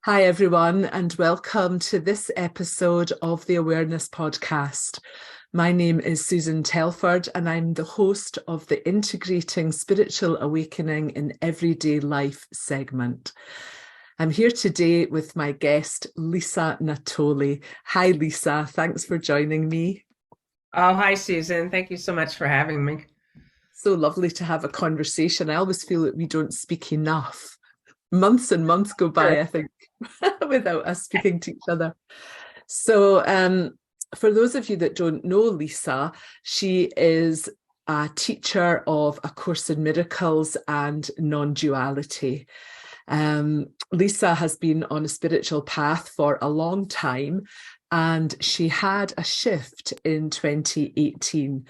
Hi, everyone, and welcome to this episode of the Awareness Podcast. My name is Susan Telford, and I'm the host of the Integrating Spiritual Awakening in Everyday Life segment. I'm here today with my guest, Lisa Natoli. Hi, Lisa. Thanks for joining me. Oh, hi, Susan. Thank you so much for having me. So lovely to have a conversation. I always feel that we don't speak enough. Months and months go Sure. by, I think, without us speaking to each other. So, for those of you that don't know Lisa, she is a teacher of A Course in Miracles and Non-duality. Lisa has been on a spiritual path for a long time, and she had a shift in 2018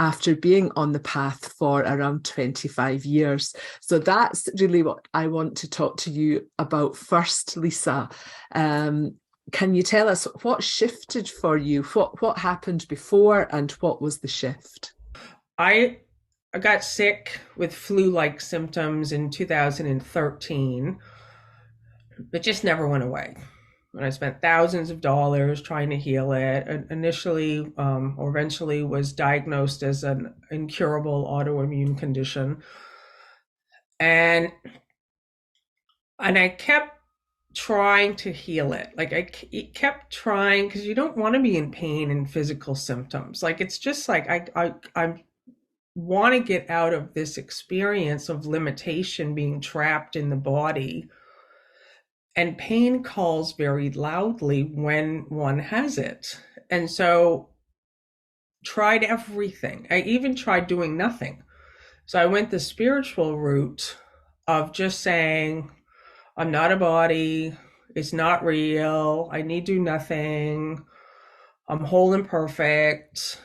after being on the path for around 25 years. So that's really what I want to talk to you about first, Lisa. Can you tell us what shifted for you? What happened before and what was the shift? I got sick with flu-like symptoms in 2013, but just never went away. And I spent thousands of dollars trying to heal it. And initially, or eventually, was diagnosed as an incurable autoimmune condition, and I kept trying to heal it. Like kept trying because you don't want to be in pain and physical symptoms. Like it's just like I want to get out of this experience of limitation, being trapped in the body. And pain calls very loudly when one has it. And so tried everything. I even tried doing nothing. So I went the spiritual route of just saying, I'm not a body. It's not real. I need do nothing. I'm whole and perfect.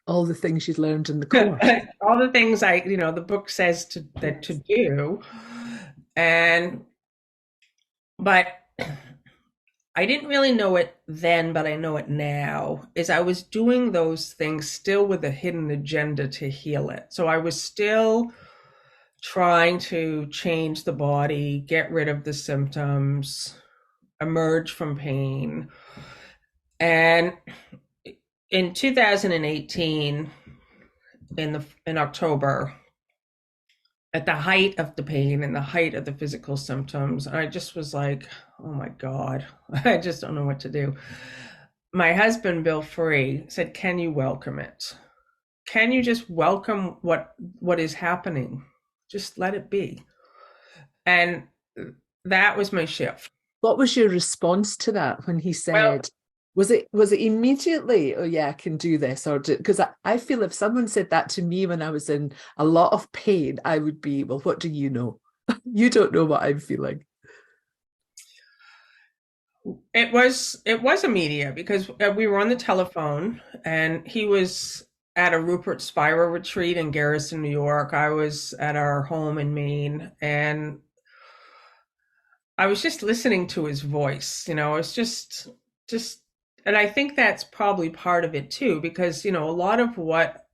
All the things you'd learned in the course. All the things the book says to do. And but I didn't really know it then, but I know it now, is I was doing those things still with a hidden agenda to heal it. So I was still trying to change the body, get rid of the symptoms, emerge from pain. And in 2018, in October, at the height of the pain and the height of the physical symptoms, I just was like, oh my God, I just don't know what to do. My husband, Bill Free, said, can you welcome it? Can you just welcome what is happening? Just let it be. And that was my shift. What was your response to that when he Well, said, was it immediately, oh yeah, I can do this? Or because I feel if someone said that to me when I was in a lot of pain, I would be, well, what do you know? You don't know what I'm feeling. it was immediate because we were on the telephone and he was at a Rupert Spira retreat in Garrison, New York. I was at our home in Maine, and I was just listening to his voice. It's just, and I think that's probably part of it too, because a lot of what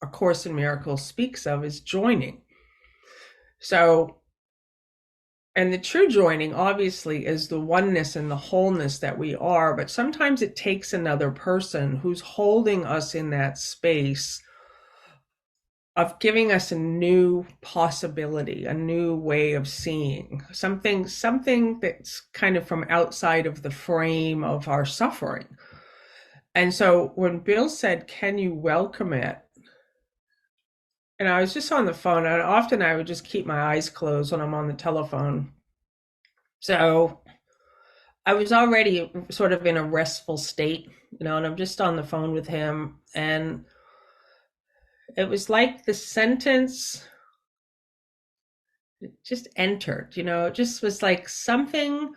A Course in Miracles speaks of is joining. So, and the true joining obviously is the oneness and the wholeness that we are, but sometimes it takes another person who's holding us in that space of giving us a new possibility, a new way of seeing something that's kind of from outside of the frame of our suffering. And so when Bill said, can you welcome it? And I was just on the phone, and often I would just keep my eyes closed when I'm on the telephone. So I was already sort of in a restful state, and I'm just on the phone with him. And it was like the sentence just entered, it just was like something.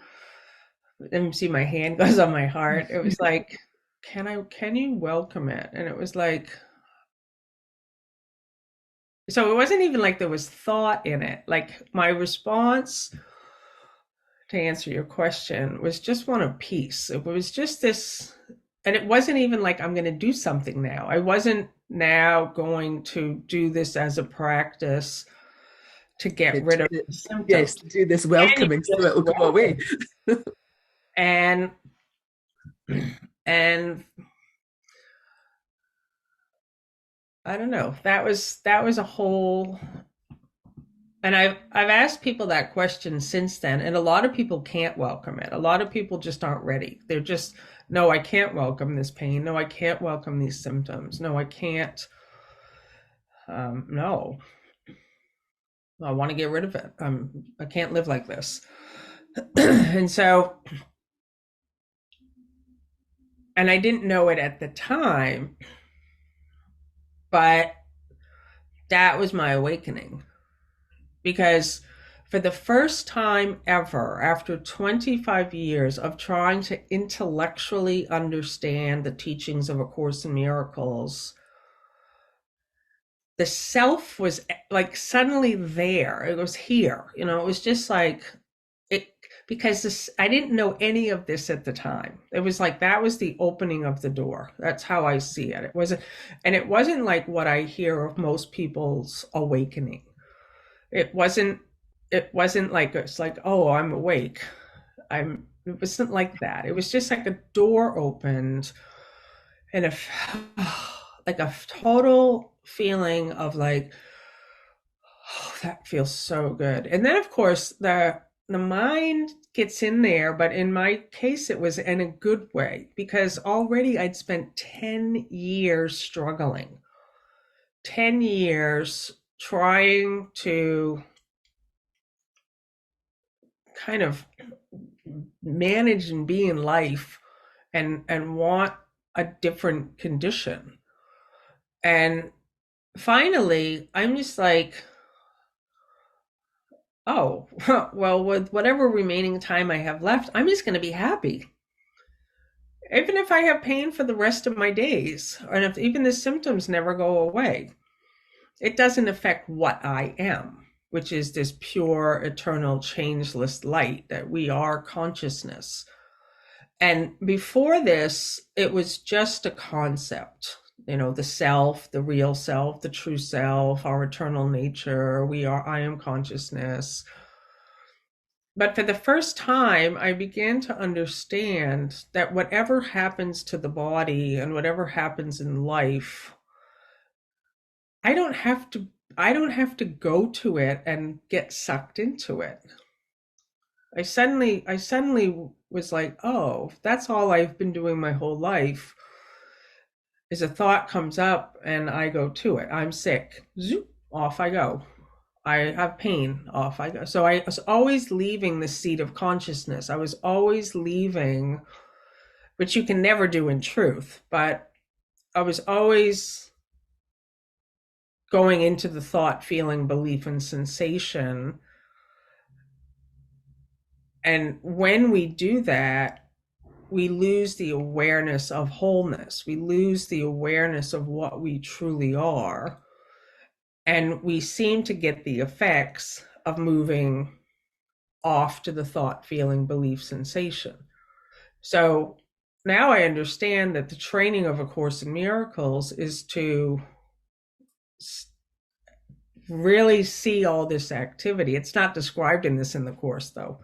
Let me see, my hand goes on my heart. It was like, can you welcome it? And it was like, so it wasn't even like there was thought in it. Like my response to answer your question was just one of peace. It was just this, and it wasn't even like I'm going to do something now. I wasn't now going to do this as a practice to get rid of the Yes, symptoms. do this And you welcoming so just it'll go away. welcome. And and I don't know. That was a whole, and I've asked people that question since then, and a lot of people can't welcome it. A lot of people just aren't ready. They're just, no, I can't welcome this pain. No, I can't welcome these symptoms. No, I can't. No, I want to get rid of it. I can't live like this. And so, and I didn't know it at the time, but that was my awakening. Because for the first time ever, after 25 years of trying to intellectually understand the teachings of A Course in Miracles, the self was like suddenly there. It was here. You know, it was just like it, because this, I didn't know any of this at the time. It was like that was the opening of the door. That's how I see it. It wasn't, and it wasn't like what I hear of most people's awakening. It wasn't, it wasn't like it's like, oh, I'm awake. It wasn't like that. It was just like a door opened and a like a total feeling of like, oh, that feels so good. And then of course the mind gets in there, but in my case it was in a good way, because already I'd spent 10 years struggling. 10 years trying to kind of manage and be in life and want a different condition. And finally, I'm just like, oh, well, with whatever remaining time I have left, I'm just going to be happy. Even if I have pain for the rest of my days, and if even the symptoms never go away, it doesn't affect what I am, which is this pure, eternal, changeless light that we are consciousness. And before this, it was just a concept, you know, the self, the real self, the true self, our eternal nature. I am consciousness. But for the first time, I began to understand that whatever happens to the body and whatever happens in life, I don't have to go to it and get sucked into it. I suddenly was like, oh, that's all I've been doing my whole life, is a thought comes up and I go to it. I'm sick. Zoop, off I go. I have pain, off I go. So I was always leaving the seat of consciousness. I was always leaving, which you can never do in truth, but I was always going into the thought, feeling, belief, and sensation. And when we do that, we lose the awareness of wholeness. We lose the awareness of what we truly are. And we seem to get the effects of moving off to the thought, feeling, belief, sensation. So now I understand that the training of A Course in Miracles is to really see all this activity. It's not described in the Course, though.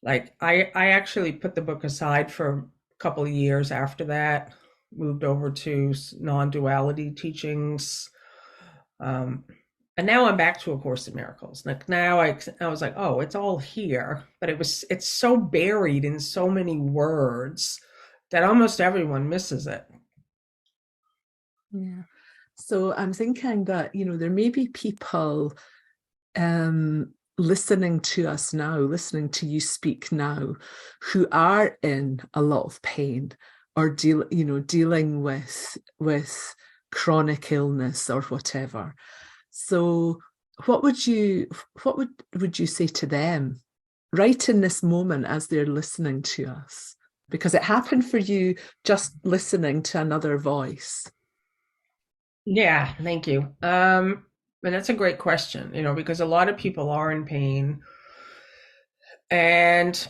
Like I actually put the book aside for a couple of years after that, moved over to non-duality teachings. And now I'm back to A Course in Miracles. Like now I was like, oh, it's all here, but it's so buried in so many words that almost everyone misses it. Yeah. So I'm thinking that, you know, there may be people listening to us now, listening to you speak now, who are in a lot of pain or dealing with chronic illness or whatever. So what would you say to them right in this moment as they're listening to us? Because it happened for you just listening to another voice. Yeah, thank you. And that's a great question, you know, because a lot of people are in pain, and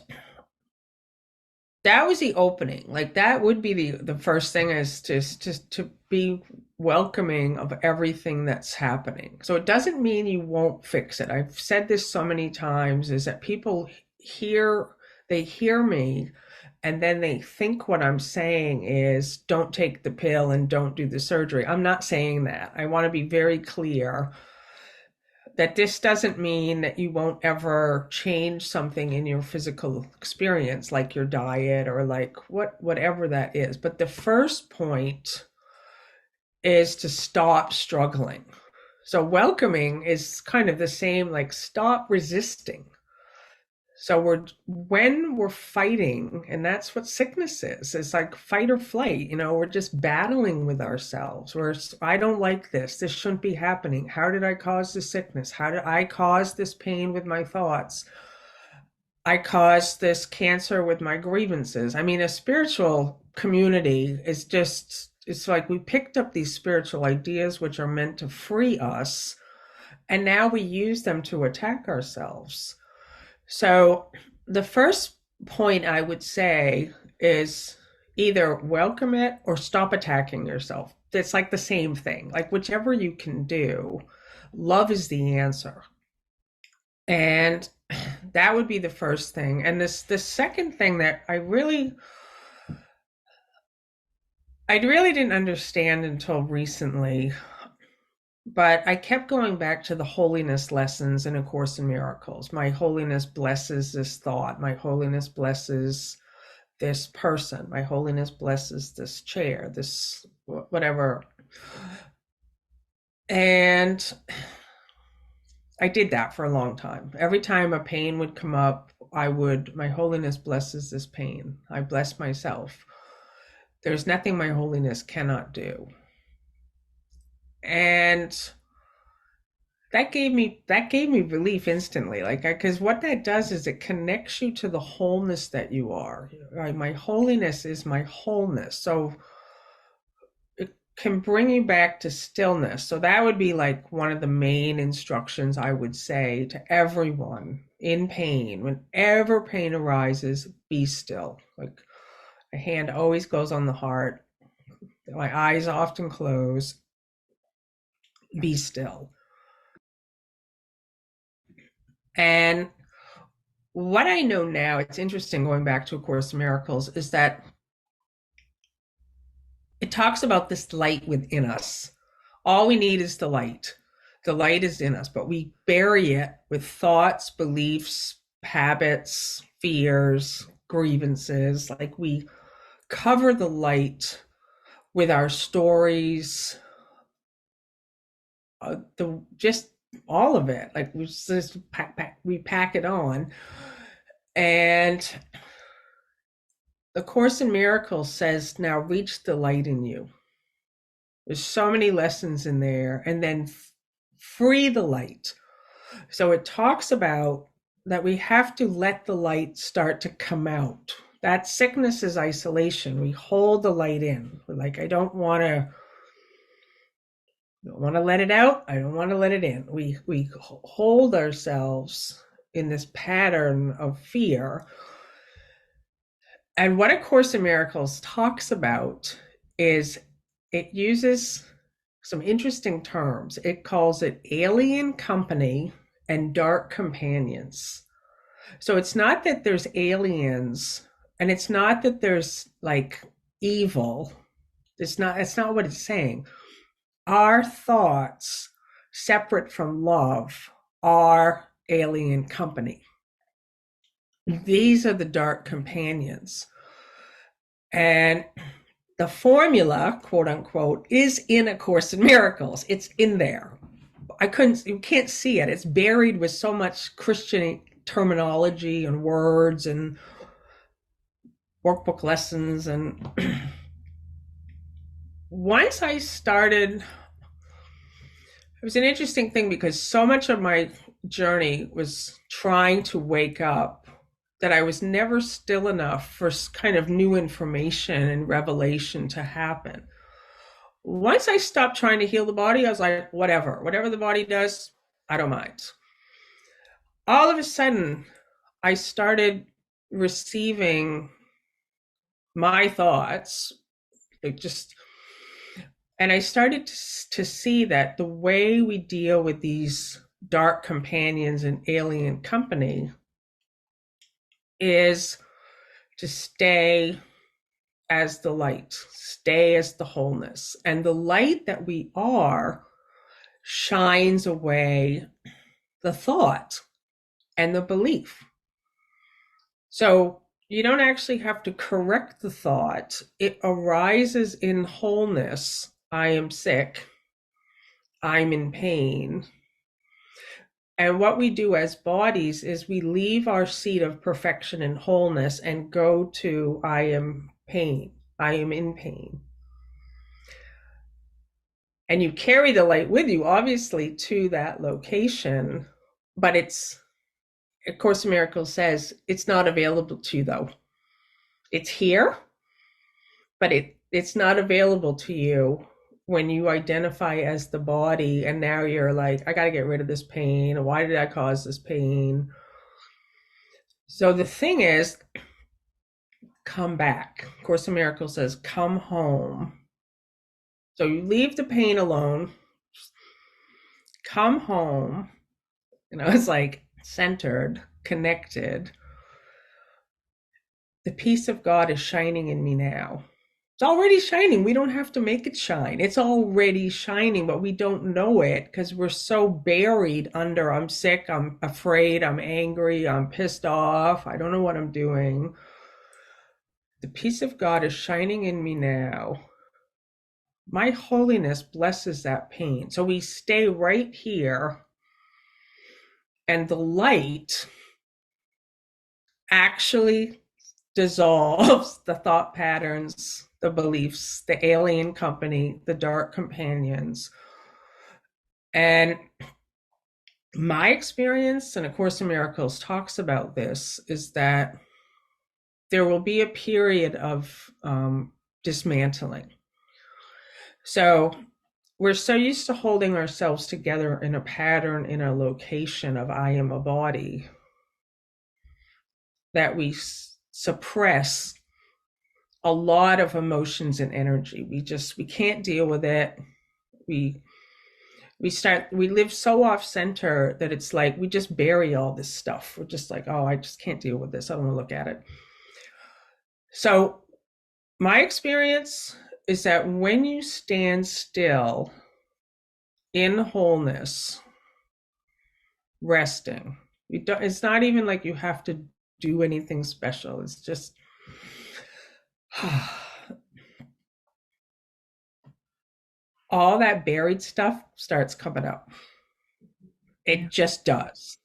that was the opening. Like that would be the first thing, is to be welcoming of everything that's happening. So it doesn't mean you won't fix it. I've said this so many times, is that people hear they hear me, and then they think what I'm saying is don't take the pill and don't do the surgery. I'm not saying that. I want to be very clear that this doesn't mean that you won't ever change something in your physical experience, like your diet or like whatever that is. But the first point is to stop struggling. So welcoming is kind of the same, like stop resisting. So when we're fighting, and that's what sickness is. It's like fight or flight. We're just battling with ourselves. I don't like this. This shouldn't be happening. How did I cause this sickness? How did I cause this pain with my thoughts? I caused this cancer with my grievances. I mean, a spiritual community is just, it's like we picked up these spiritual ideas which are meant to free us, and now we use them to attack ourselves. So the first point I would say is either welcome it or stop attacking yourself. It's like the same thing, like whichever you can do. Love is the answer. And that would be the first thing. And the second thing that I really didn't understand until recently, but I kept going back to the holiness lessons in A Course in Miracles. My holiness blesses this thought. My holiness blesses this person. My holiness blesses this chair, this whatever. And I did that for a long time. Every time a pain would come up, my holiness blesses this pain. I bless myself. There's nothing my holiness cannot do. And that gave me relief instantly, like, because what that does is it connects you to the wholeness that you are. Right? My holiness is my wholeness, so it can bring you back to stillness. So that would be like one of the main instructions I would say to everyone in pain. Whenever pain arises, be still. Like a hand always goes on the heart, my eyes often close. Be still. And what I know now, it's interesting going back to A Course in Miracles, is that it talks about this light within us. All we need is the light. The light is in us, but we bury it with thoughts, beliefs, habits, fears, grievances. Like we cover the light with our stories, just all of it. Like we pack it on. And the Course in Miracles says, now reach the light in you. There's so many lessons in there. And then free the light. So it talks about that we have to let the light start to come out. That sickness is isolation. We hold the light in. We're like, I don't want to let it out. I don't want to let it in. We hold ourselves in this pattern of fear. And what A Course in Miracles talks about is it uses some interesting terms. It calls it alien company and dark companions. So it's not that there's aliens, and it's not that there's like evil. It's not what it's saying. Our thoughts, separate from love, are alien company. These are the dark companions. And the formula, quote unquote, is in A Course in Miracles. It's in there. You can't see it. It's buried with so much Christian terminology and words and workbook lessons. And once I started, it was an interesting thing because so much of my journey was trying to wake up that I was never still enough for kind of new information and revelation to happen. Once I stopped trying to heal the body, I was like, whatever the body does, I don't mind. All of a sudden, I started receiving my thoughts, it just, and I started to see that the way we deal with these dark companions and alien company is to stay as the light, stay as the wholeness. And the light that we are shines away the thought and the belief. So you don't actually have to correct the thought. It arises in wholeness. I am sick. I'm in pain. And what we do as bodies is we leave our seat of perfection and wholeness and go to I am pain. I am in pain. And you carry the light with you, obviously, to that location, but it's, A Course in Miracles says, it's not available to you, though. It's here, but it's not available to you when you identify as the body, and now you're like, I got to get rid of this pain. Why did I cause this pain? So the thing is, come back. Course in Miracles says, come home. So you leave the pain alone, come home. It's like centered, connected. The peace of God is shining in me now. It's already shining. We don't have to make it shine. It's already shining, but we don't know it because we're so buried under I'm sick, I'm afraid, I'm angry, I'm pissed off, I don't know what I'm doing. The peace of God is shining in me now. My holiness blesses that pain. So we stay right here, and the light actually dissolves the thought patterns, the beliefs, the alien company, the dark companions. And my experience, and A Course in Miracles talks about this, is that there will be a period of dismantling. So we're so used to holding ourselves together in a pattern, in a location of I am a body, that we suppress a lot of emotions and energy. We can't deal with it. We live so off center that it's like we just bury all this stuff. We're just like, oh, I just can't deal with this. I don't want to look at it. So my experience is that when you stand still in wholeness, resting, it's not even like you have to do anything special. It's just all that buried stuff starts coming up. It just does.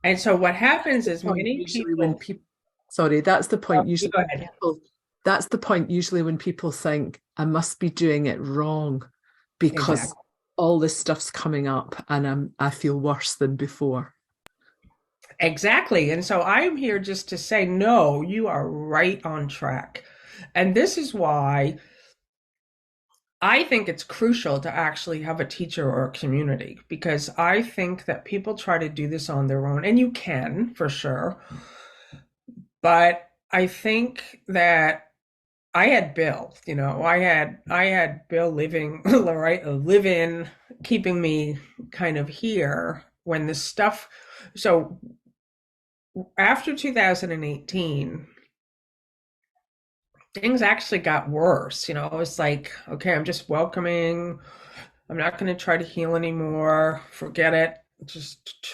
And so what happens is many people, sorry, that's the point usually that's the point usually when people think I must be doing it wrong because exactly. All this stuff's coming up and I feel worse than before. Exactly. And so I'm here just to say, no, you are right on track. And this is why I think it's crucial to actually have a teacher or a community, because I think that people try to do this on their own, and you can for sure. But I think that I had Bill, I had Bill living, right, live in, keeping me kind of here when this stuff. So after 2018, things actually got worse. It's like, okay, I'm just welcoming. I'm not going to try to heal anymore. Forget it.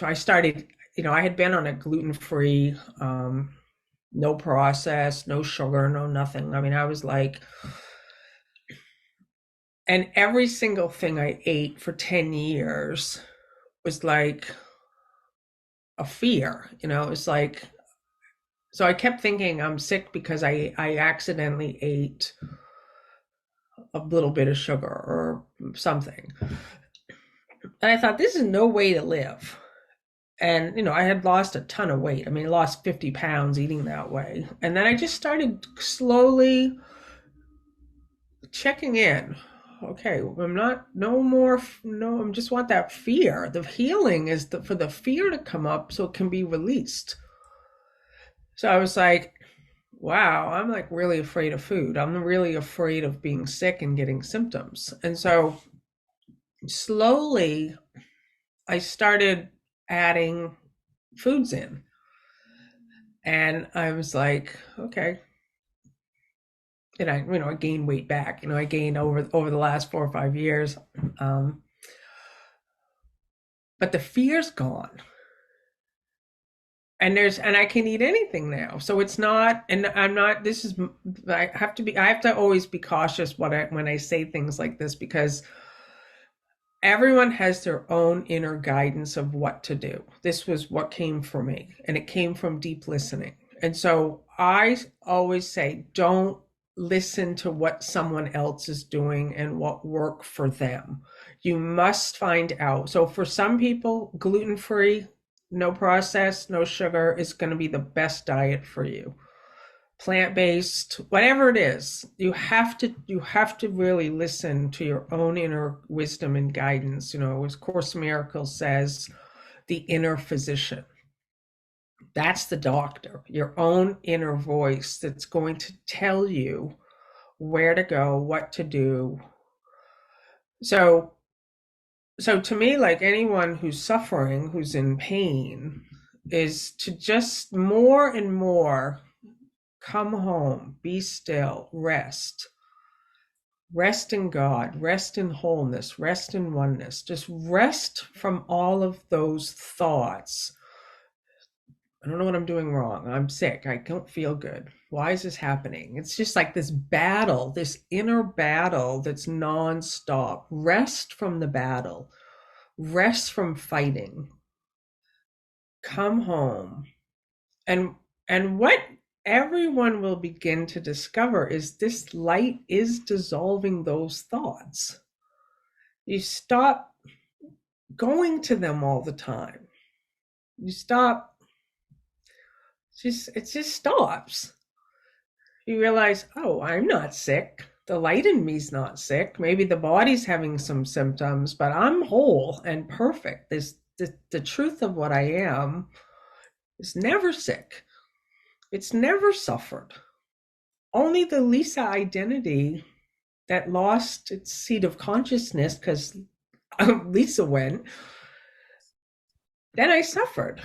I started, I had been on a gluten-free, no processed, no sugar, no nothing. I mean, I was like, and every single thing I ate for 10 years was like a fear, it's like, so I kept thinking I'm sick because I accidentally ate a little bit of sugar or something. And I thought, this is no way to live. And, I had lost a ton of weight. I mean, I lost 50 pounds eating that way. And then I just started slowly checking in. Okay, I just want that fear. The healing is for the fear to come up so it can be released. So I was like, wow, I'm like really afraid of food. I'm really afraid of being sick and getting symptoms. And so slowly I started adding foods in. And I was like, okay. And I gained weight back. I gained over the last 4 or 5 years. Um, but the fear's gone. And I can eat anything now. So it's not, and I'm not, this is, I have to always be cautious when I say things like this, because everyone has their own inner guidance of what to do. This was what came for me, and it came from deep listening. And so I always say, don't listen to what someone else is doing and what worked for them. You must find out. So for some people, gluten-free, no processed, no sugar is going to be the best diet for you. Plant-based, whatever it is, you have to really listen to your own inner wisdom and guidance. As Course in Miracles says, the inner physician. That's the doctor, your own inner voice that's going to tell you where to go, what to do. So to me, like anyone who's suffering, who's in pain, is to just more and more come home, be still, rest. Rest in God, rest in wholeness, rest in oneness. Just rest from all of those thoughts. I don't know what I'm doing wrong. I'm sick. I don't feel good. Why is this happening? It's just like this battle, this inner battle that's nonstop. Rest from the battle, rest from fighting. Come home. And what everyone will begin to discover is this light is dissolving those thoughts. You stop going to them all the time. You stop, it just stops. You realize, oh, I'm not sick. The light in me's not sick. Maybe the body's having some symptoms, but I'm whole and perfect. The truth of what I am is never sick. It's never suffered. Only the Lisa identity that lost its seat of consciousness because Lisa went, then I suffered.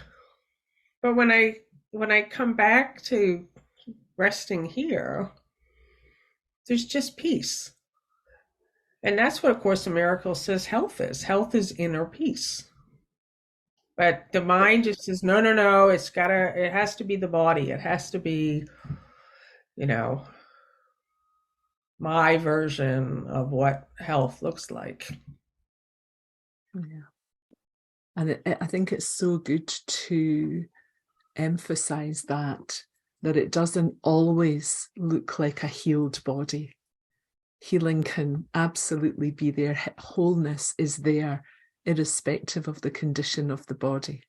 But when I come back to resting here, there's just peace. And that's what A Course in Miracles says health is. Health is inner peace. But the mind just says, no, no, no, it has to be the body. It has to be, you know, my version of what health looks like. Yeah. And I think it's so good to emphasize that it doesn't always look like a healed body. Healing can absolutely be there. Wholeness is there, irrespective of the condition of the body.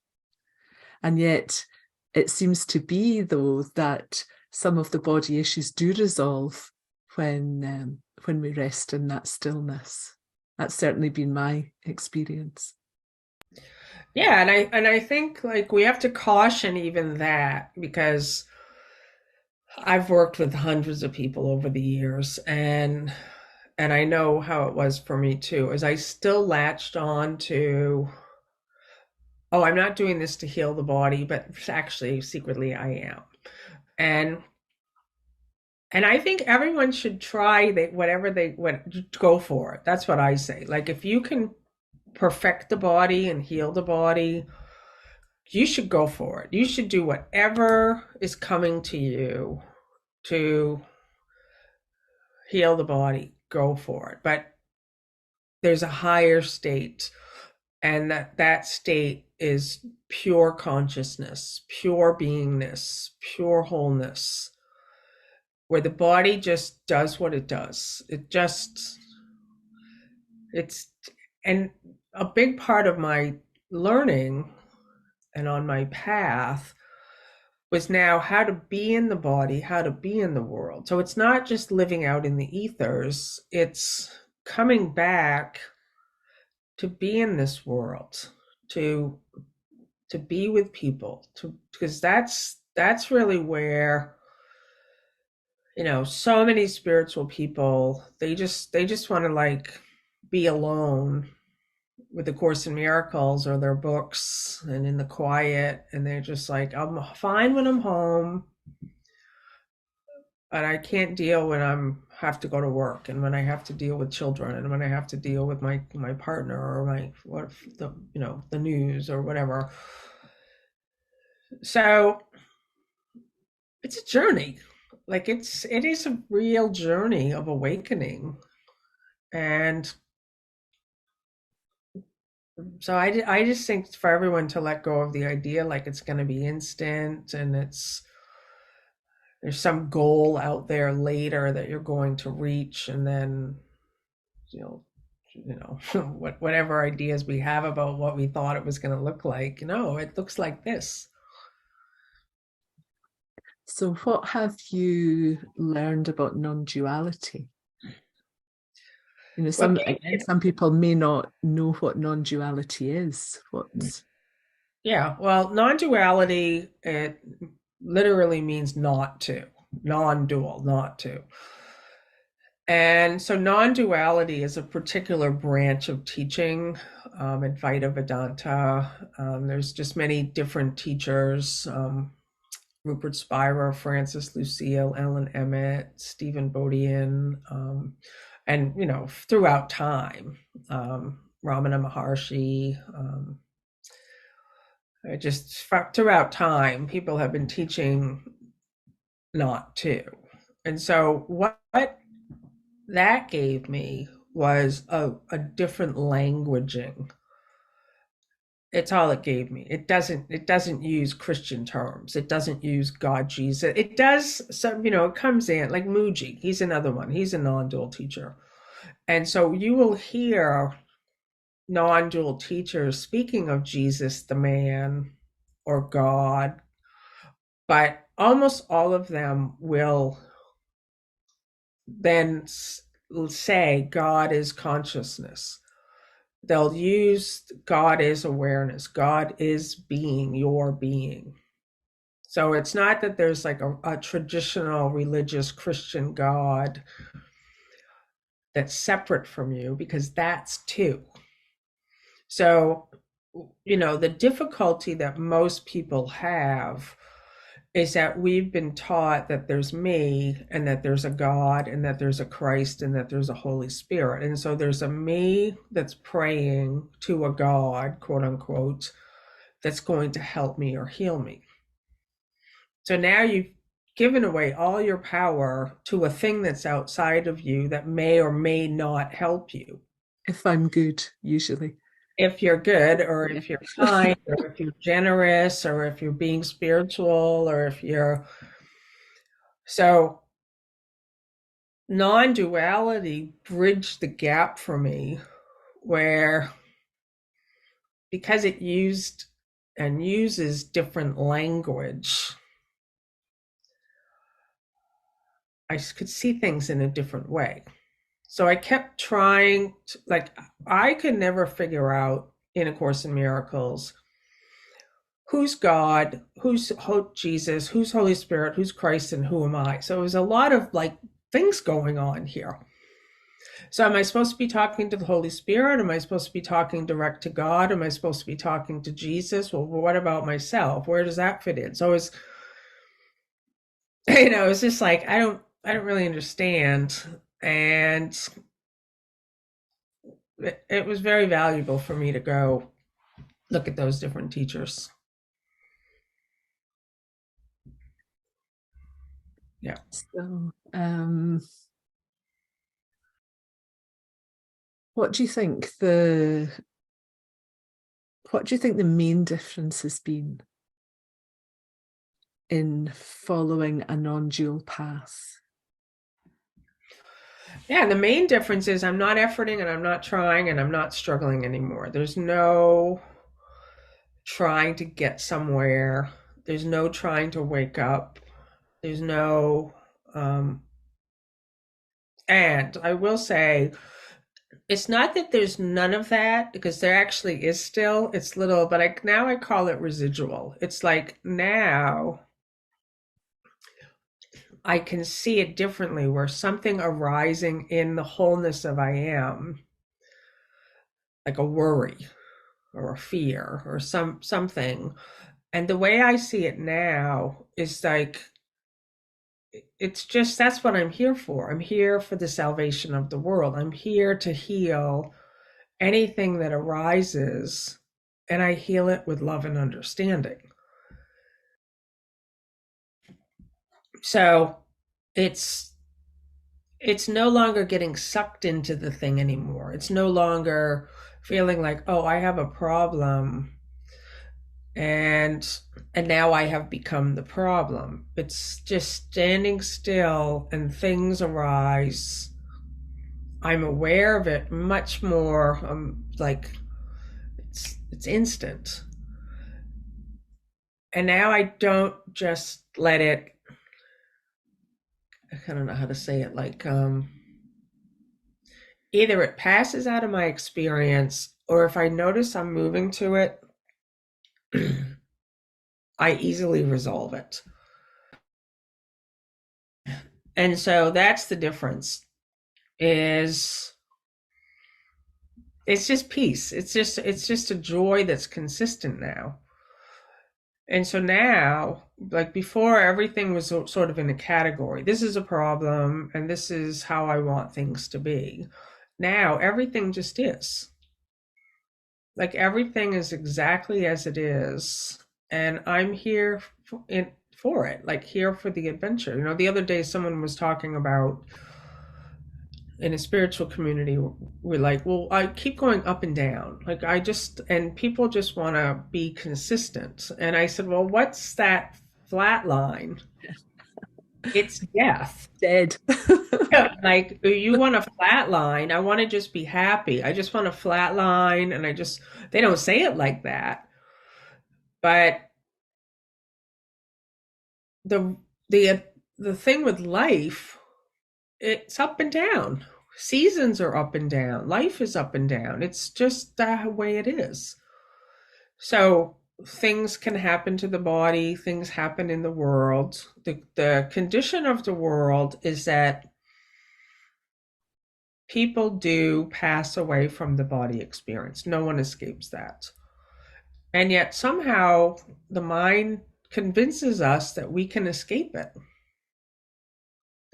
And yet it seems to be, though, that some of the body issues do resolve when we rest in that stillness. That's certainly been my experience. Yeah, and I think like we have to caution even that, because I've worked with hundreds of people over the years, and I know how it was for me too, is I still latched on to, oh, I'm not doing this to heal the body, but actually secretly I am. And I think everyone should try whatever they go for it. That's what I say. Like if you can perfect the body and heal the body, you should go for it. You should do whatever is coming to you to heal the body. Go for it. But there's a higher state, and that state is pure consciousness, pure beingness, pure wholeness, where the body just does what it does. It's and a big part of my learning and on my path was now how to be in the body, how to be in the world. So it's not just living out in the ethers, it's coming back to be in this world, to be with people, because that's really where so many spiritual people, they just want to like be alone with the Course in Miracles or their books and in the quiet, and they're just like, I'm fine when I'm home, but I can't deal when I'm have to go to work, and when I have to deal with children, and when I have to deal with my partner, or my what the the news or whatever. So it's a journey. Like it is a real journey of awakening. And so I just think for everyone to let go of the idea like it's going to be instant, and there's some goal out there later that you're going to reach, and then you know whatever ideas we have about what we thought it was going to look like, it looks like this. So what have you learned about non-duality? Well, some people may not know what non-duality is. yeah, well, non-duality, it literally means not to, non-dual, not to. And so non-duality is a particular branch of teaching, Advaita Vedanta. There's just many different teachers, Rupert Spira, Francis Lucille, Ellen Emmett, Stephen Bodian, and, throughout time, Ramana Maharshi, just throughout time, people have been teaching not to. And so what that gave me was a different languaging. It's all it gave me. It doesn't use Christian terms. It doesn't use God, Jesus. It does some, it comes in like Muji. He's another one. He's a non-dual teacher. And so you will hear non-dual teachers speaking of Jesus, the man, or God, but almost all of them will then say God is consciousness. They'll use God is awareness. God is being, your being. So it's not that there's like a traditional religious Christian God that's separate from you, because that's two. So, the difficulty that most people have is that we've been taught that there's me, and that there's a God, and that there's a Christ, and that there's a Holy Spirit. And so there's a me that's praying to a God, quote unquote, that's going to help me or heal me. So now you've given away all your power to a thing that's outside of you that may or may not help you. If I'm good, usually. If you're good, or if you're kind, or if you're generous, or if you're being spiritual, or if you're. So non-duality bridged the gap for me, where because it used and uses different language, I could see things in a different way. So I kept trying to, like, I could never figure out in A Course in Miracles who's God, who's Jesus, who's Holy Spirit, who's Christ, and who am I. So it was a lot of like things going on here. So am I supposed to be talking to the Holy Spirit? Am I supposed to be talking direct to God? Am I supposed to be talking to Jesus? Well, what about myself? Where does that fit in? So it's just like I don't really understand. And it was very valuable for me to go look at those different teachers. Yeah. So, what do you think the main difference has been in following a non-dual path? Yeah, the main difference is I'm not efforting, and I'm not trying, and I'm not struggling anymore. There's no trying to get somewhere. There's no trying to wake up. There's no and I will say it's not that there's none of that, because there actually is still. It's little, but now I call it residual. It's like now I can see it differently, where something arising in the wholeness of I am, like a worry or a fear or something. And the way I see it now is like, it's just, that's what I'm here for. I'm here for the salvation of the world. I'm here to heal anything that arises, and I heal it with love and understanding. So it's it's no longer getting sucked into the thing anymore. It's no longer feeling like, oh, I have a problem and now I have become the problem. It's just standing still and things arise. I'm aware of it much more, like it's instant. And now I don't just let it, I don't know how to say it, like either it passes out of my experience, or if I notice I'm moving to it, I easily resolve it. And so that's the difference, is it's just peace. It's just a joy that's consistent now. And so now, like before, everything was sort of in a category. This is a problem, and this is how I want things to be. Now, everything just is. Like everything is exactly as it is. And I'm here for it, like here for the adventure. You know, the other day, someone was talking about in a spiritual community, we're like, well, I keep going up and down. Like and people just want to be consistent. And I said, well, what's that flat line? It's death. Dead. Like, you want a flat line. I want to just be happy. I just want a flat line. And they don't say it like that. But the, the, the thing with life, it's up and down. Seasons are up and down. Life is up and down. It's just the way it is. So things can happen to the body, things happen in the world. The condition of the world is that people do pass away from the body experience. No one escapes that. And yet somehow the mind convinces us that we can escape it.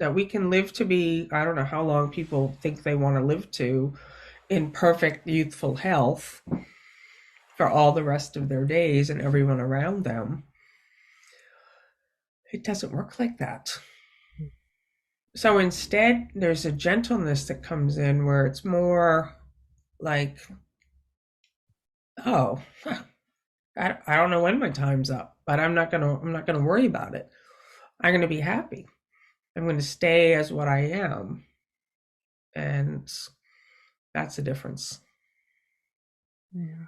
That we can live to be, I don't know how long people think they want to live to, in perfect youthful health for all the rest of their days and everyone around them. It doesn't work like that. So instead, there's a gentleness that comes in where it's more like, oh, I don't know when my time's up, but I'm not gonna worry about it. I'm gonna be happy. I'm going to stay as what I am. And that's the difference. Yeah.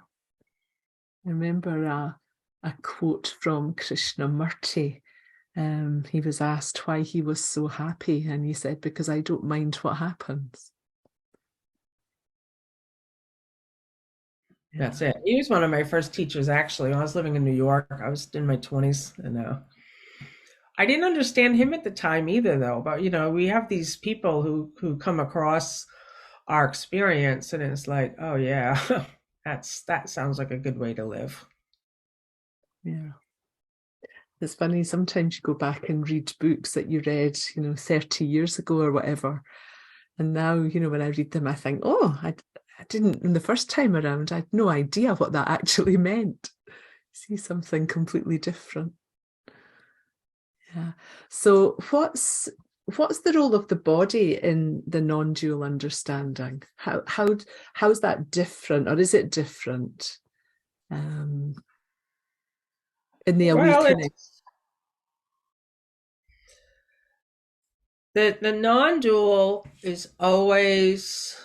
I remember a quote from Krishnamurti. He was asked why he was so happy, and he said, because I don't mind what happens. Yeah. That's it. He was one of my first teachers, actually. When I was living in New York, I was in my 20s, and I didn't understand him at the time either, though. But we have these people who come across our experience, and it's like, oh yeah, that sounds like a good way to live. Yeah. It's funny, sometimes you go back and read books that you read, 30 years ago or whatever. And now, when I read them, I think, oh, I didn't, the first time around, I had no idea what that actually meant. See something completely different. Yeah. So what's the role of the body in the non-dual understanding? How's that different, or is it different in the awakening? The non-dual is always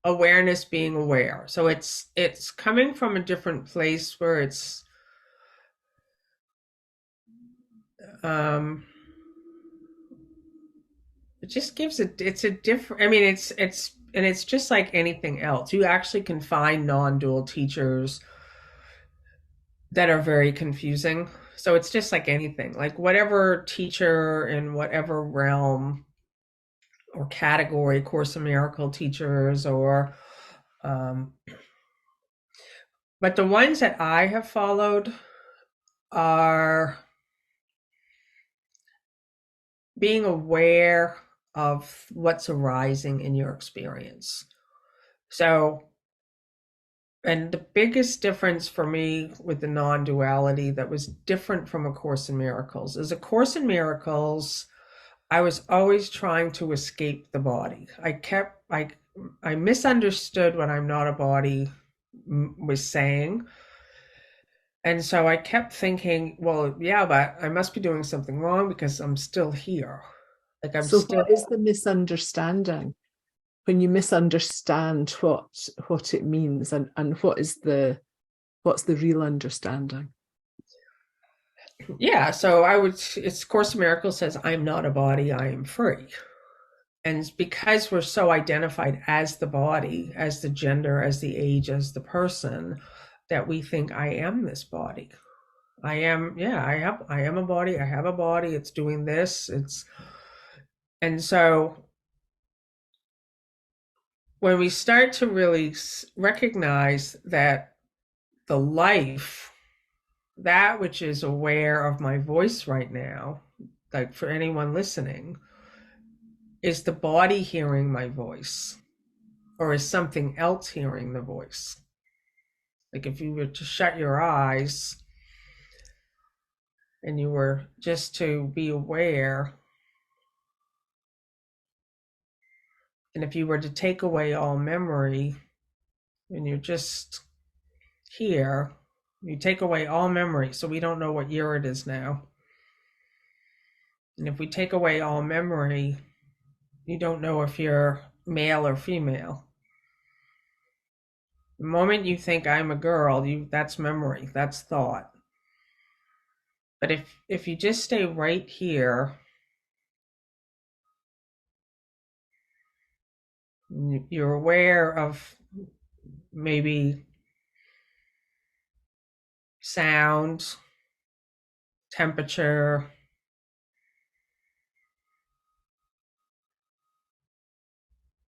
awareness being aware. So it's coming from a different place where it's it just gives it's a different, I mean, it's just like anything else. You actually can find non-dual teachers that are very confusing. So it's just like anything, like whatever teacher in whatever realm or category, Course in Miracle teachers, or um, but the ones that I have followed are being aware of what's arising in your experience. So, and the biggest difference for me with the non-duality that was different from A Course in Miracles is A Course in Miracles, I was always trying to escape the body. I misunderstood what I'm not a body was saying. And so I kept thinking, well, yeah, but I must be doing something wrong because I'm still here. Like I'm So still. what is the misunderstanding? When you misunderstand what it means, and what's the real understanding? Yeah, so it's Course in Miracles says, I'm not a body, I am free. And it's because we're so identified as the body, as the gender, as the age, as the person, that we think I am this body. I am, yeah, I am a body, I have a body, it's doing this, and so when we start to really recognize that the life, that which is aware of my voice right now, like for anyone listening, is the body hearing my voice, or is something else hearing the voice? Like if you were to shut your eyes and you were just to be aware, and if you were to take away all memory and you're just here, you take away all memory. So we don't know what year it is now. And if we take away all memory, you don't know if you're male or female. The moment you think I'm a girl, that's memory, that's thought. But if you just stay right here, you're aware of maybe sound, temperature.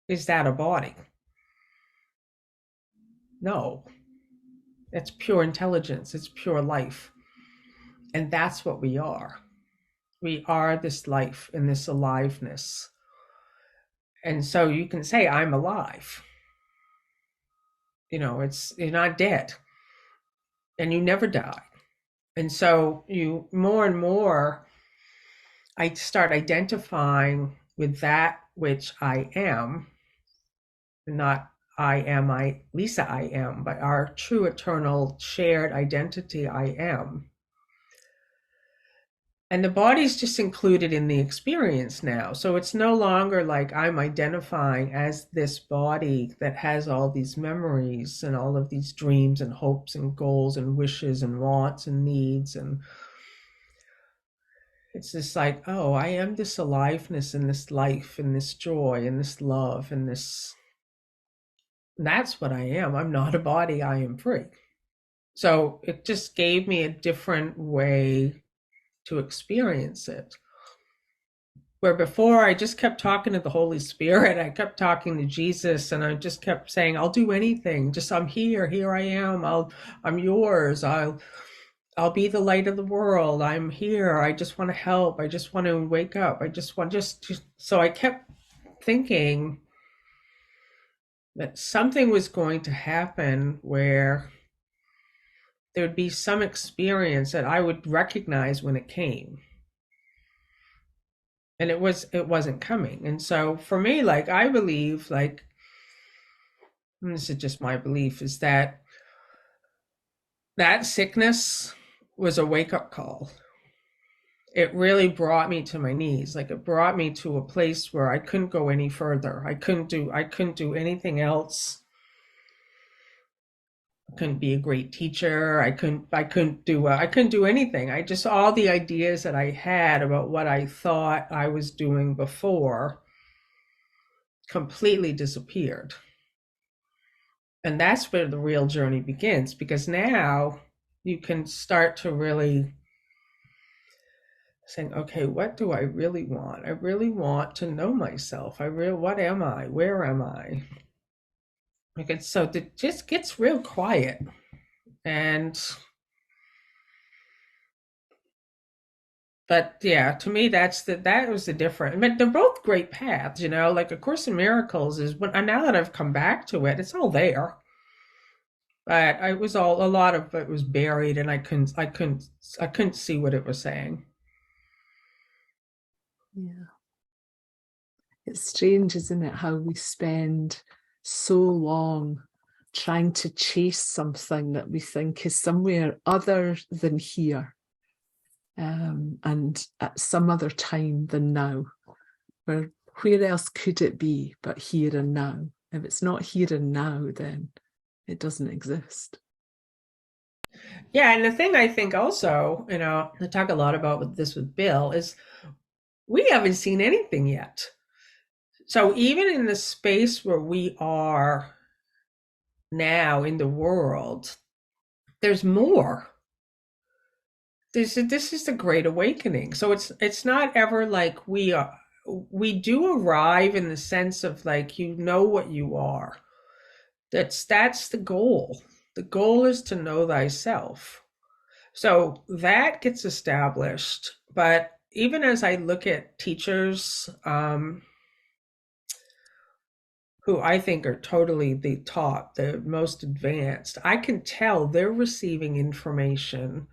Is that a body? No. It's pure intelligence. It's pure life. And that's what we are. We are this life and this aliveness. And so you can say, I'm alive. You're not dead. And you never die. And so you more and more, I start identifying with that which I am, not Lisa, I am, but our true eternal shared identity, I am. And the body's just included in the experience now. So it's no longer like I'm identifying as this body that has all these memories and all of these dreams and hopes and goals and wishes and wants and needs. And it's just like, oh, I am this aliveness and this life and this joy and this love and this. That's what I am. I'm not a body, I am free. So it just gave me a different way to experience it. Where before I just kept talking to the Holy Spirit, I kept talking to Jesus, and I just kept saying, I'll do anything. Just I'm here I am. I'm yours. I'll be the light of the world. I'm here. I just want to help. I just want to wake up. I just want just so I kept thinking that something was going to happen where there would be some experience that I would recognize when it came. And it wasn't coming. And so for me, like I believe, like, and this is just my belief, is that that sickness was a wake-up call. It really brought me to my knees. Like it brought me to a place where I couldn't go any further. I couldn't do anything else. I couldn't be a great teacher. I couldn't do anything. I just, all the ideas that I had about what I thought I was doing before completely disappeared. And that's where the real journey begins, because now you can start to really saying, okay, what do I really want? I really want to know myself. What am I? Where am I? Okay, so it just gets real quiet. And but yeah, to me that was the difference. But they're both great paths, like A Course in Miracles is when now that I've come back to it, it's all there. But it was all a lot of it was buried, and I couldn't see what it was saying. Yeah. It's strange, isn't it, how we spend so long trying to chase something that we think is somewhere other than here, and at some other time than now. Where else could it be but here and now? If it's not here and now, then it doesn't exist. Yeah, and the thing I think also, I talk a lot about with Bill, is we haven't seen anything yet. So even in the space where we are now in the world, there's more. This is the great awakening. So it's not ever like we do arrive in the sense of like what you are. That's the goal. The goal is to know thyself. So that gets established. But even as I look at teachers, who I think are totally the top, the most advanced, I can tell they're receiving information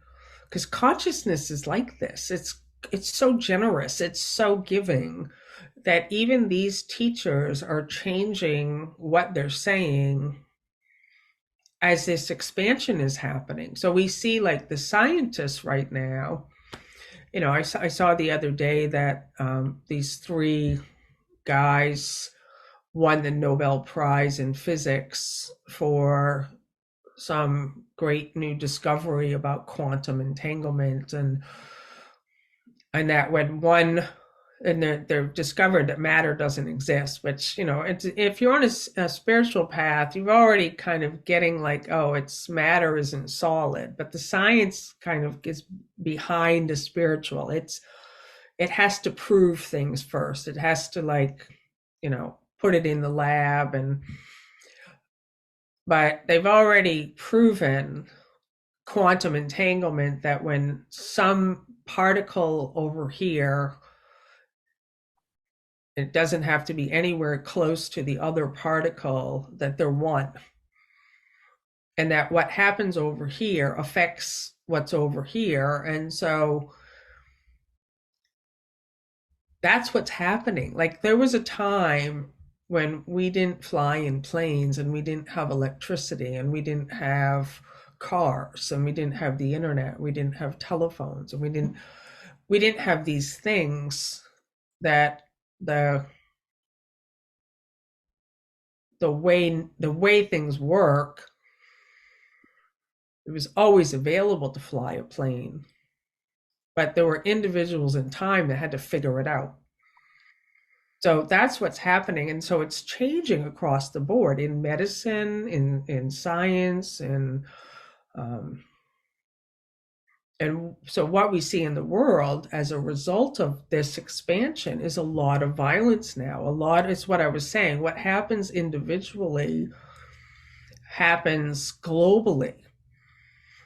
because consciousness is like this. It's so generous, it's so giving that even these teachers are changing what they're saying as this expansion is happening. So we see like the scientists right now, I saw the other day that these three guys won the Nobel Prize in physics for some great new discovery about quantum entanglement, and that when one and they're discovered that matter doesn't exist, which if you're on a spiritual path, you've already kind of getting like, oh, it's matter isn't solid, but the science kind of gets behind the spiritual. It has to prove things first. It has to put it in the lab, but they've already proven quantum entanglement, that when some particle over here, it doesn't have to be anywhere close to the other particle, that they're one. And that what happens over here affects what's over here. And so that's what's happening. Like there was a time when we didn't fly in planes, and we didn't have electricity, and we didn't have cars, and we didn't have the internet, we didn't have telephones, and we didn't have these things that the way things work. It was always available to fly a plane, but there were individuals in time that had to figure it out. So that's what's happening. And so it's changing across the board in medicine, in science, and so what we see in the world as a result of this expansion is a lot of violence now. It's what I was saying. What happens individually happens globally.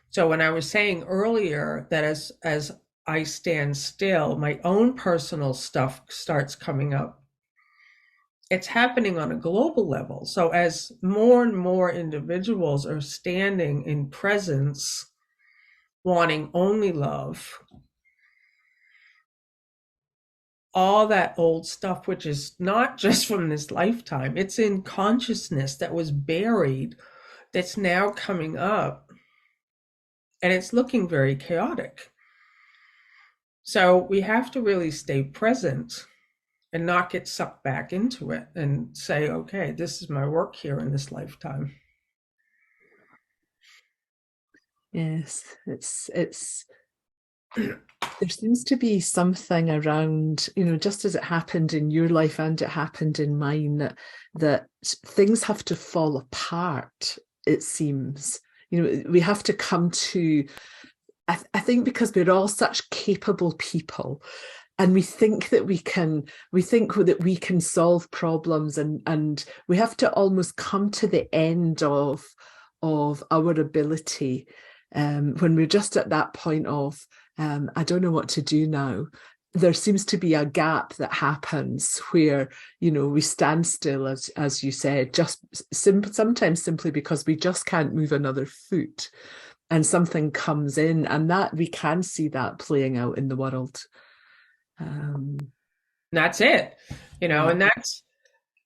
So when I was saying earlier that as I stand still, my own personal stuff starts coming up. It's happening on a global level. So as more and more individuals are standing in presence, wanting only love, all that old stuff, which is not just from this lifetime, it's in consciousness that was buried, that's now coming up, and it's looking very chaotic. So we have to really stay present and not get sucked back into it and say, okay, this is my work here in this lifetime. Yes, it's there seems to be something around, just as it happened in your life and it happened in mine, that things have to fall apart, it seems. We have to come to I think because we're all such capable people, and we think that we can solve problems, and we have to almost come to the end of our ability, when we're just at that point of, I don't know what to do now. There seems to be a gap that happens where, we stand still, as you said, just sometimes simply because we just can't move another foot, and something comes in, and that we can see that playing out in the world. Um, That's it, yeah, and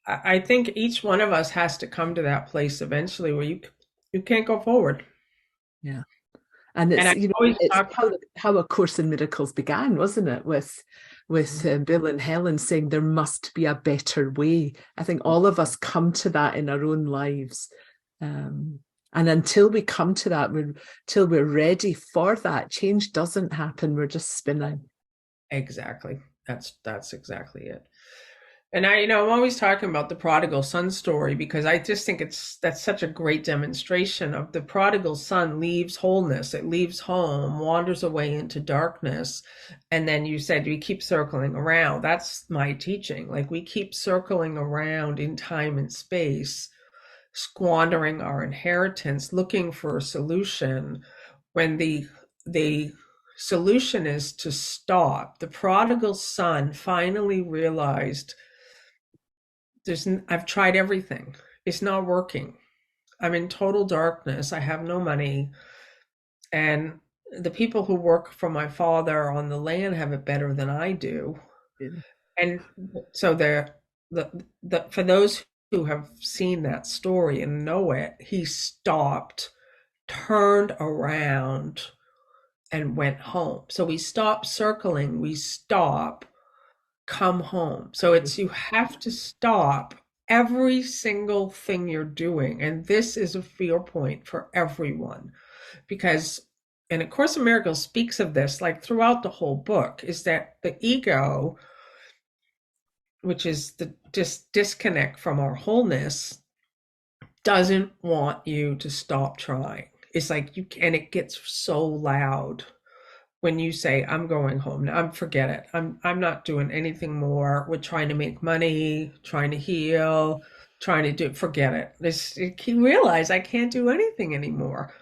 I think each one of us has to come to that place eventually where you can't go forward. yeah. And And I always it's talk. how A Course in Miracles began, wasn't it? With Bill and Helen saying there must be a better way. I think all of us come to that in our own lives, and until we come to that, till we're ready for that, change doesn't happen. We're just spinning. Exactly. That's exactly it. And I'm always talking about the prodigal son story because I just think that's such a great demonstration of the prodigal son leaves wholeness, it leaves home, wanders away into darkness. And then you said we keep circling around. That's my teaching. Like we keep circling around in time and space, squandering our inheritance, looking for a solution when the solution is to stop. The prodigal son finally realized I've tried everything. It's not working. I'm in total darkness. I have no money. And the people who work for my father on the land have it better than I do. Yeah. And so for those who have seen that story and know it, he stopped, turned around, and went home. So we stop circling, we stop, come home. So it's you have to stop every single thing you're doing. And this is a fear point for everyone because, and A Course in Miracles speaks of this like throughout the whole book, is that the ego, which is the disconnect from our wholeness, doesn't want you to stop trying. It's like and it gets so loud when you say I'm going home now. Forget it. I'm not doing anything more. We're trying to make money, trying to heal, trying to do, forget it. You realize I can't do anything anymore.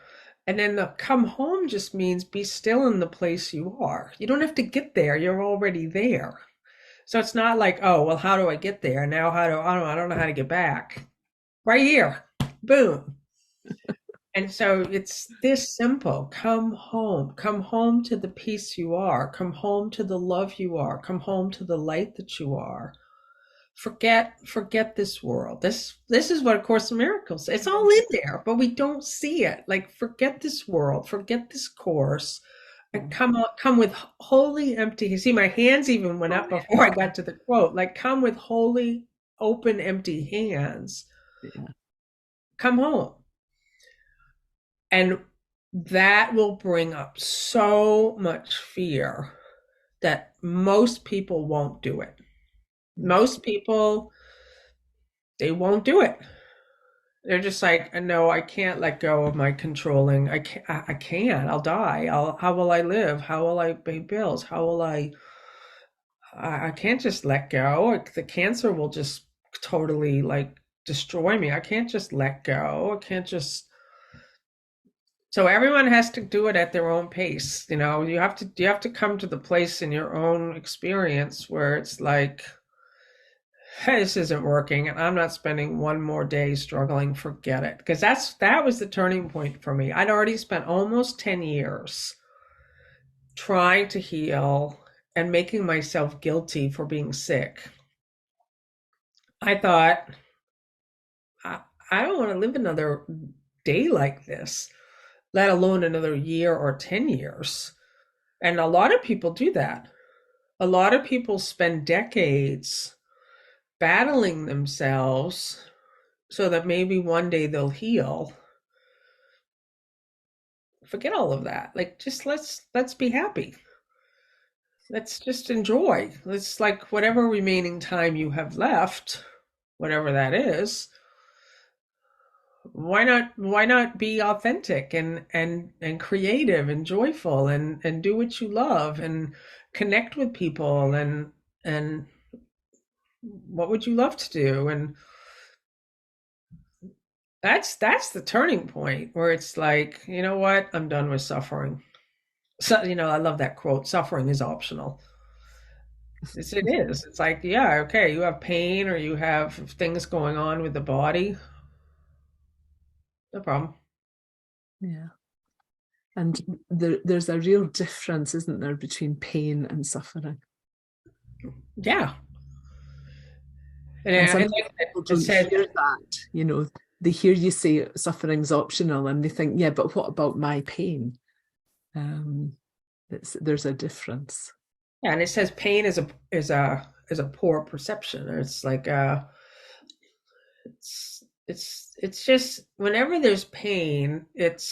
And then the come home just means be still in the place you are. You don't have to get there. You're already there. So it's not like, oh, well, how do I get there? Now I don't know how to get back. Right here. Boom. And so it's this simple. Come home. Come home to the peace you are. Come home to the love you are. Come home to the light that you are. Forget this world. This is what A Course in Miracles. It's all in there, but we don't see it. Like forget this world, forget this course, and come with wholly empty. You see, my hands even went up before I got to the quote. Like come with wholly open, empty hands. Yeah. Come home. And that will bring up so much fear that most people won't do it. Most people, they won't do it. They're just like, no, I can't let go of my controlling. I can't. I'll die. How will I live? How will I pay bills? How will I can't just let go. The cancer will just totally like destroy me. I can't just let go. I can't just. So everyone has to do it at their own pace. You have to come to the place in your own experience where it's like, hey, this isn't working, and I'm not spending one more day struggling. Forget it. Because that was the turning point for me. I'd already spent almost 10 years trying to heal and making myself guilty for being sick. I thought, I don't want to live another day like this, let alone another year or 10 years. And a lot of people do that. A lot of people spend decades battling themselves so that maybe one day they'll heal. Forget all of that. Like just let's be happy. Let's just enjoy. Let's like whatever remaining time you have left, whatever that is, why not be authentic and creative and joyful and do what you love and connect with people and what would you love to do? And that's the turning point where it's like, you know what, I'm done with suffering. So, I love that quote, suffering is optional. It is. It's like, yeah, okay, you have pain or you have things going on with the body, no problem. Yeah. And there's a real difference, isn't there, between pain and suffering? Yeah. And And sometimes like people it don't said, hear that. They hear you say suffering's optional and they think, yeah, but what about my pain? Um, there's a difference. yeah, and it says pain is a poor perception. It's like it's just whenever there's pain, it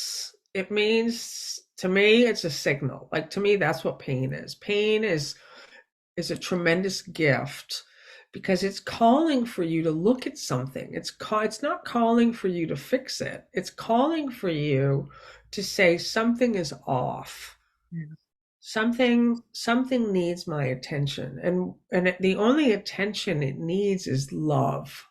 means to me it's a signal. Like to me, that's what pain is. Pain is a tremendous gift because it's calling for you to look at something. It's not calling for you to fix it. It's calling for you to say something is off. Yeah. Something needs my attention, and the only attention it needs is love.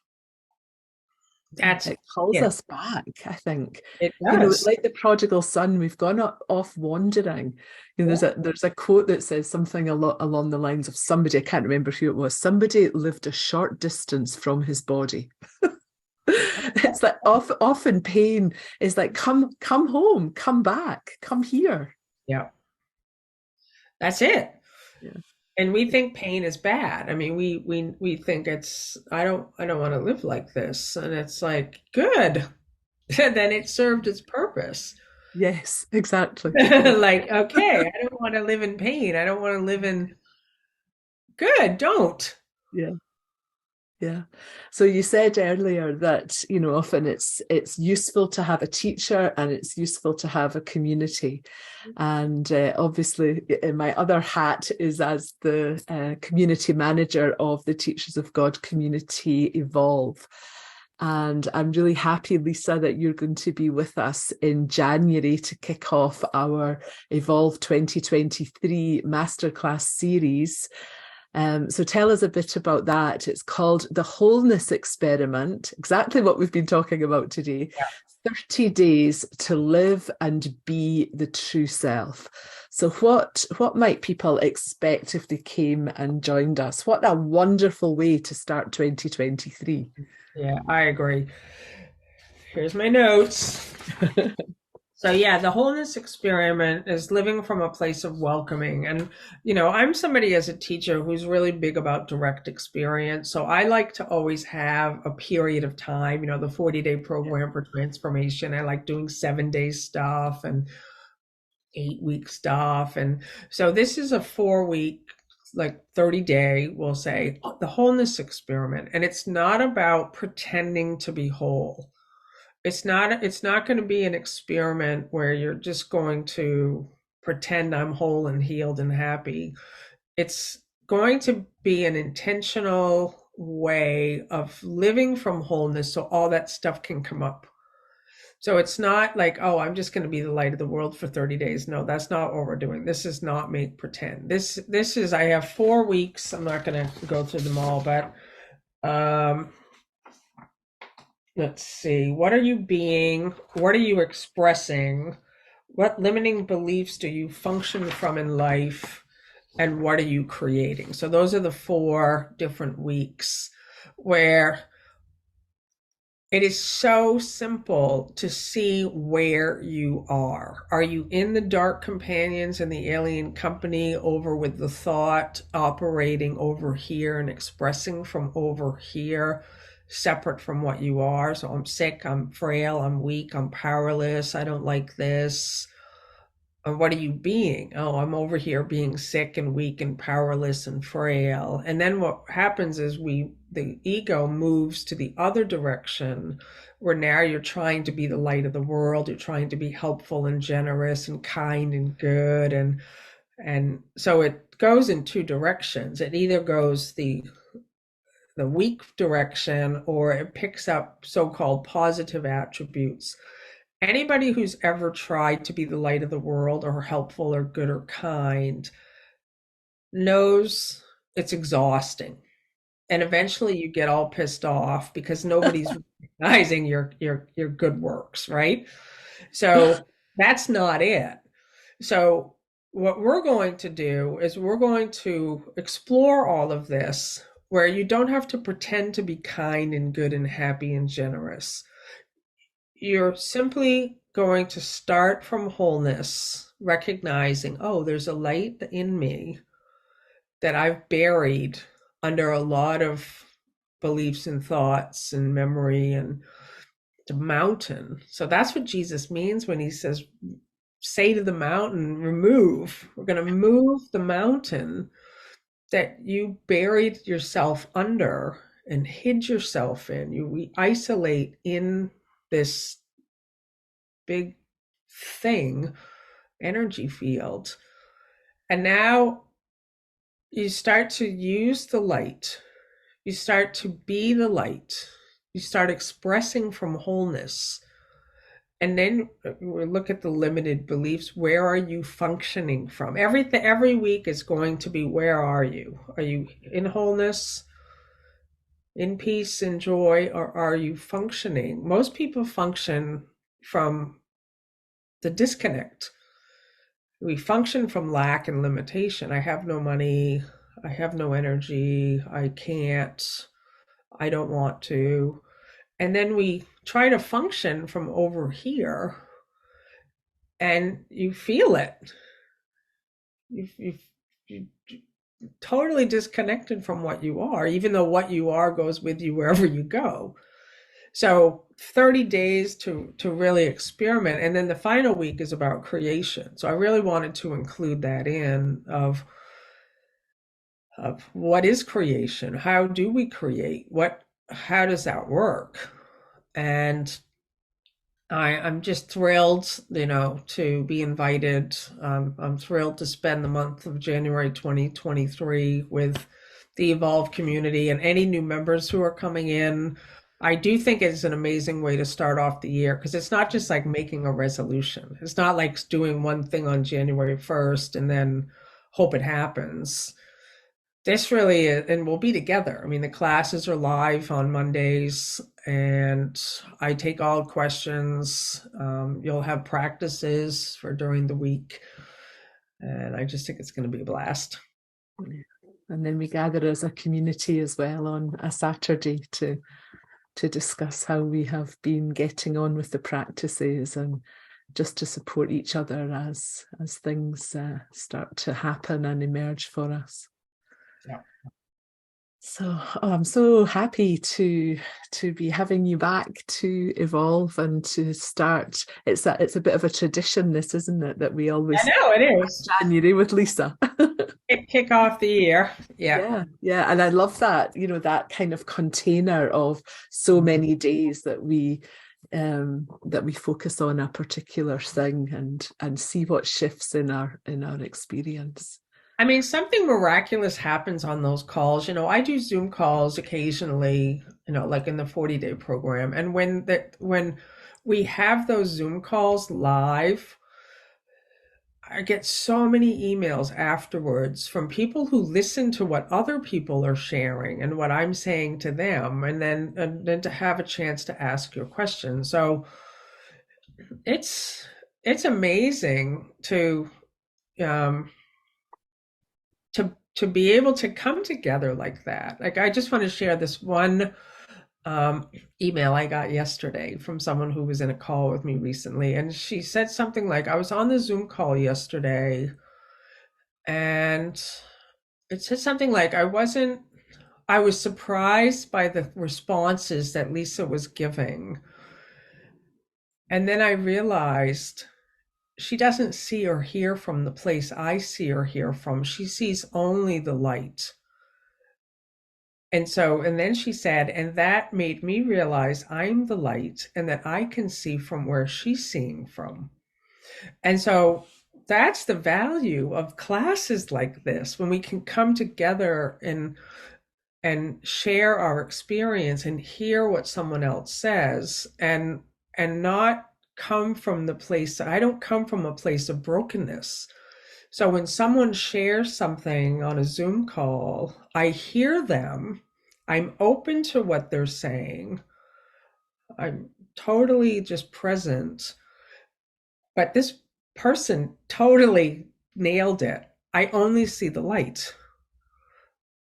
That's It calls it. us back, I think. It does. Like the prodigal son, we've gone off wandering. Yeah. There's a quote that says something a lot along the lines of somebody, I can't remember who it was, somebody lived a short distance from his body. It's like often pain is like, come home, come back, come here. Yeah. That's it. Yeah. And we think pain is bad. I mean, we think it's I don't want to live like this, and it's like good. Then it served its purpose. Yes, exactly. Like, okay, I don't want to live in pain. I don't want to live in good. Don't. Yeah. Yeah. So you said earlier that, often it's useful to have a teacher and it's useful to have a community. And obviously, in my other hat is as the community manager of the Teachers of God community Evolve. And I'm really happy, Lisa, that you're going to be with us in January to kick off our Evolve 2023 Masterclass series. So tell us a bit about that. It's called the Wholeness Experiment, exactly what we've been talking about today. Yeah. 30 days to live and be the true self. So what might people expect if they came and joined us? What a wonderful way to start 2023. Yeah, I agree. Here's my notes. So yeah, the wholeness experiment is living from a place of welcoming. And, I'm somebody as a teacher who's really big about direct experience. So I like to always have a period of time, the 40-day program for transformation. I like doing 7-day stuff and 8-week stuff. And so this is a 4-week, like 30-day, we'll say, the wholeness experiment. And it's not about pretending to be whole. It's not going to be an experiment where you're just going to pretend I'm whole and healed and happy. It's going to be an intentional way of living from wholeness so all that stuff can come up. So it's not like, oh, I'm just going to be the light of the world for 30 days. No, that's not what we're doing. This is not make pretend. This is I have 4 weeks. I'm not going to go through them all, but let's see. What are you being? What are you expressing? What limiting beliefs do you function from in life? And what are you creating? So those are the 4 different weeks where it is so simple to see where you are. Are you in the dark companions and the alien company over with the thought operating over here and expressing from over here, separate from what you are? So I'm sick, I'm frail, I'm weak, I'm powerless, I don't like this. And what are you being? Oh, I'm over here being sick and weak and powerless and frail. And then what happens is the ego moves to the other direction where now you're trying to be the light of the world. You're trying to be helpful and generous and kind and good. And so it goes in 2 directions. It either goes the the weak direction, or it picks up so-called positive attributes. Anybody who's ever tried to be the light of the world or helpful or good or kind knows it's exhausting. And eventually you get all pissed off because nobody's recognizing your good works, right? So that's not it. So what we're going to do is we're going to explore all of this where you don't have to pretend to be kind and good and happy and generous. You're simply going to start from wholeness, recognizing, oh, there's a light in me that I've buried under a lot of beliefs and thoughts and memory and the mountain. So that's what Jesus means when he says, say to the mountain, remove. We're going to move the mountain that you buried yourself under and hid yourself in. We isolate in this big thing, energy field. And now you start to use the light. You start to be the light. You start expressing from wholeness. And then we look at the limited beliefs. Where are you functioning from? Every week is going to be, where are you? Are you in wholeness, in peace, in joy, or are you functioning? Most people function from the disconnect. We function from lack and limitation. I have no money. I have no energy. I can't. I don't want to. And then we try to function from over here, and you feel it. You totally disconnected from what you are, even though what you are goes with you wherever you go. So 30 days to really experiment. And then the final week is about creation. So I really wanted to include that in of what is creation? How do we create? How does that work? And I'm just thrilled, to be invited. I'm thrilled to spend the month of January 2023 with the Evolve community and any new members who are coming in. I do think it's an amazing way to start off the year because it's not just like making a resolution. It's not like doing one thing on January 1st and then hope it happens. This really is, and we'll be together. I mean, the classes are live on Mondays, and I take all questions. You'll have practices for during the week, and I just think it's going to be a blast. And then we gather as a community as well on a Saturday to discuss how we have been getting on with the practices and just to support each other as things start to happen and emerge for us. Yeah. So I'm so happy to be having you back to Evolve and to start. It's a bit of a tradition, this, isn't it? That we always, I know it is January with Lisa. kick off the year. Yeah, and I love that. That kind of container of so many days that we focus on a particular thing and see what shifts in our experience. I mean, something miraculous happens on those calls. I do Zoom calls occasionally, like in the 40-day program. And when we have those Zoom calls live, I get so many emails afterwards from people who listen to what other people are sharing and what I'm saying to them, and then to have a chance to ask your question. So it's amazing to be able to come together like that. Like, I just want to share this one email I got yesterday from someone who was in a call with me recently. And she said something like, I was on the Zoom call yesterday and it said something like, I was surprised by the responses that Lisa was giving. And then I realized she doesn't see or hear from the place I see or hear from. She sees only the light. And then she said, and that made me realize I'm the light and that I can see from where she's seeing from. And so that's the value of classes like this, when we can come together and and share our experience and hear what someone else says, and not come from the place. I don't come from a place of brokenness. So when someone shares something on a Zoom call, I hear them. I'm open to what they're saying. I'm totally just present. But this person totally nailed it. I only see the light.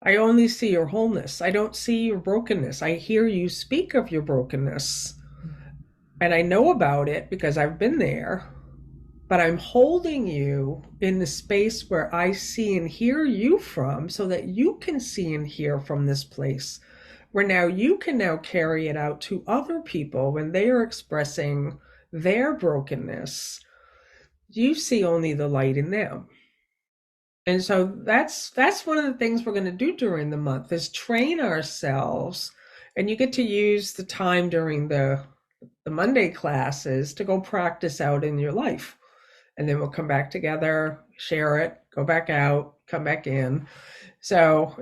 I only see your wholeness. I don't see your brokenness. I hear you speak of your brokenness, and I know about it because I've been there, but I'm holding you in the space where I see and hear you from so that you can see and hear from this place where now you can now carry it out to other people when they are expressing their brokenness. You see only the light in them. And so that's one of the things we're going to do during the month is train ourselves. And you get to use the time during the Monday classes to go practice out in your life. And then we'll come back together, share it, go back out, come back in. So,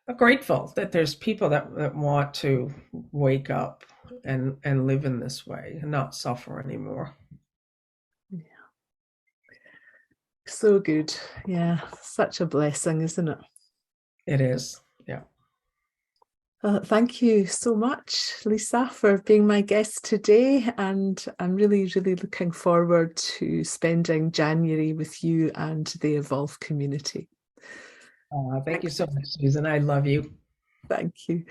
I'm grateful that there's people that want to wake up and live in this way and not suffer anymore. So good. Yeah, such a blessing, isn't it? It is. Yeah. Thank you so much, Lisa, for being my guest today. And I'm really, really looking forward to spending January with you and the Evolve community. Thank you so much, Susan. I love you. Thank you.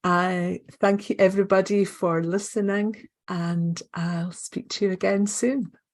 I thank you, everybody, for listening, and I'll speak to you again soon.